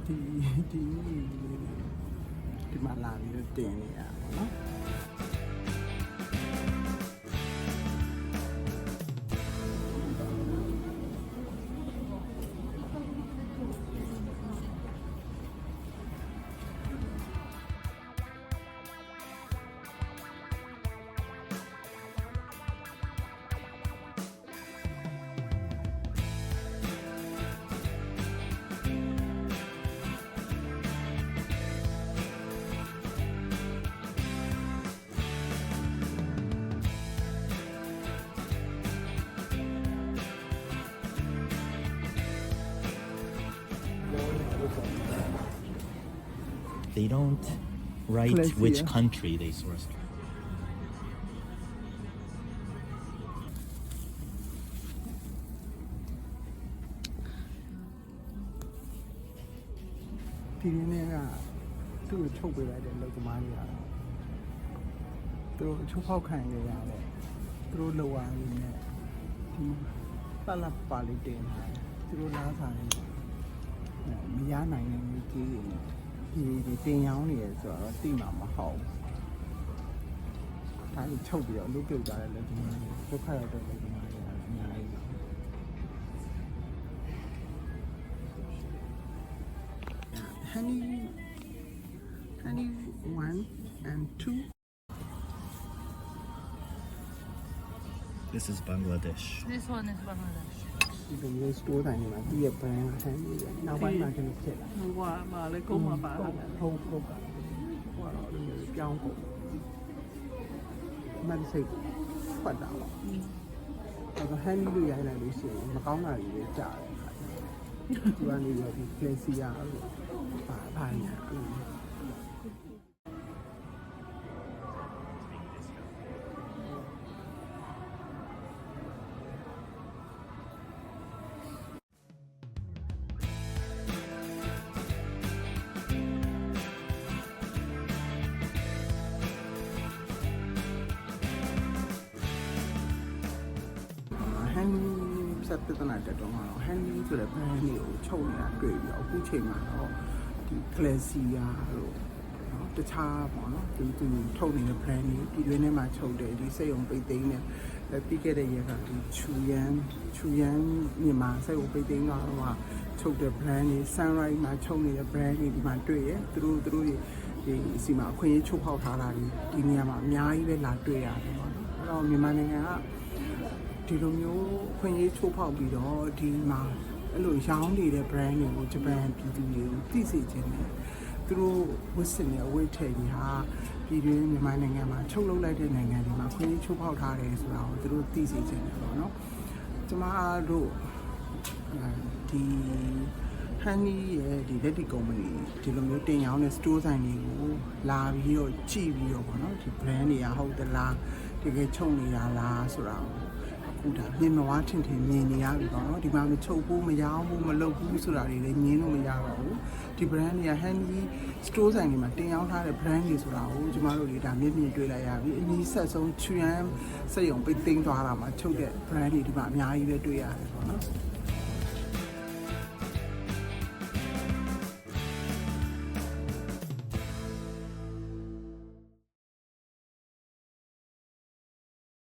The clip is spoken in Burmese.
ဒီမှာလာပြီးတော့တင်နေရပါတော့ They don't write Classy, which yeah. country they source from. ဒီနေ့ကသူ့ကိုချုပ်ပေးလိုက်တဲ့လောက်သမားကြီးကတော့သူတို့ချုပ်ဖောက်ခံရရတယ်သူတို့လောရင်းနဲ့ဒီပတ်လက်ပါလေးတင်လာတယ်သူတို့လားစားနေမရနိုင်တဲ့မျိုးကြီးတွေဒီတင်ရောင်းနေရဆိုတော့တိမှာမဟုတ်ဒါကြီးချုပ်ပြီးတော့အလုပ်ပြုတ်ကြတယ်လောက်သမားကြီးဒုက္ခရောက်တဲ့လောက်သမားကြီးကအများကြီး honey 1 and 2 This is Bangladesh. This one is Bangladesh. ဒီလိုမျိုး store တိုင်းမှာပြည့်ရဲ့ brand ဟန်နေတယ်နောက်ပိုင်းမှာကျွန်တော်ဖြစ်လာ ဟိုကမာလေးကုန်းမှာပါလာတယ် ဟုတ်ကဲ့ဟိုတော့ဒီလိုပြောင်းကုန်မတ်စိတ်ဖတ်တာပါအဲ့တော့ hand လို့ရိုင်းလိုက်လို့ရှိရင်မကောင်းတာတွေပဲကြားတယ်ဒီကနေပြီးဒီ glacier လို့ပါညာ hand ဆက်ပြဿနာတက်တော့မှာတော့ hand ဆိုတဲ့ brand လေးကိုချုပ်နေတာတွေ့ပြီးတော့အခုချိန်မှာတော့ဒီ glacier လို့နော်တခြားပေါ့နော်ဒီထုတ်နေတဲ့ brand တွေပြည်တွင်းထဲမှာချုပ်တယ်ဒီစိတ်ုံပိတ်သိမ်းတဲ့ပြီးခဲ့တဲ့ရက်ကဒီချူရန်မြန်မာစိတ်ုံပိတ်သိမ်းတော့ချုပ်တဲ့ brand တွေ sunrise မှာချုပ်နေတဲ့ brand တွေဒီမှာတွေ့ရသူတို့တွေဒီစီမှာအခွင့်အရေးချုပ်ဖောက်ထားတာဒီနေရာမှာအများကြီးပဲလာတွေ့ရတယ်ပေါ့နော်အဲ့တော့မြန်မာနိုင်ငံကဒီလိုမျိုးခွင့်ရေးချိုးဖောက်ပြီးတော့ဒီမှာအဲ့လိုရောင်းနေတဲ့ brand တွေကိုဂျပန်ပြည်သူတွေကိုသိစေချင်တယ်သူတို့ဝတ်ဆင်တဲ့အဝတ်ထည်ကြီးဟာပြည်တွင်းမြန်မာနိုင်ငံမှာချုပ်လုပ်လိုက်တဲ့နိုင်ငံတွေမှာခွင့်ရေးချိုးဖောက်ထားတယ်ဆိုတာကိုသူတို့သိစေချင်တယ်ပေါ့နော်ကျမတို့ဒီ honey ရဲ့ဒီ letty company ဒီလိုမျိုးတင်ရောင်းတဲ့ store ဆိုင်တွေကိုလာပြီးတော့ကြည့်ပြီးတော့ပေါ့နော်ဒီ brand တွေကဟုတ်သလားတကယ်ချုပ်နေတာလားဆိုတာကိုဒါမြင်မဝါထင်ထင်မြင်နေရပြီပေါ့နော်ဒီမှာမချုပ်ဘူးမရောင်းဘူးမလုပ်ဘူးဆိုတာတွေလည်းငင်းလို့မရတော့ဘူးဒီ brand တွေက honey store ဆိုင်တွေမှာတင်ရောင်းထားတဲ့ brand တွေဆိုတာကိုကျမတို့တွေဒါမြင်တွေ့လိုက်ရပြီအနည်းဆက်ဆုံးချွန်စက်ရုံပိတ်သိမ်းသွားတာမှာချုပ်တဲ့ brand တွေဒီမှာအများကြီးပဲတွေ့ရတယ်ပေါ့နော်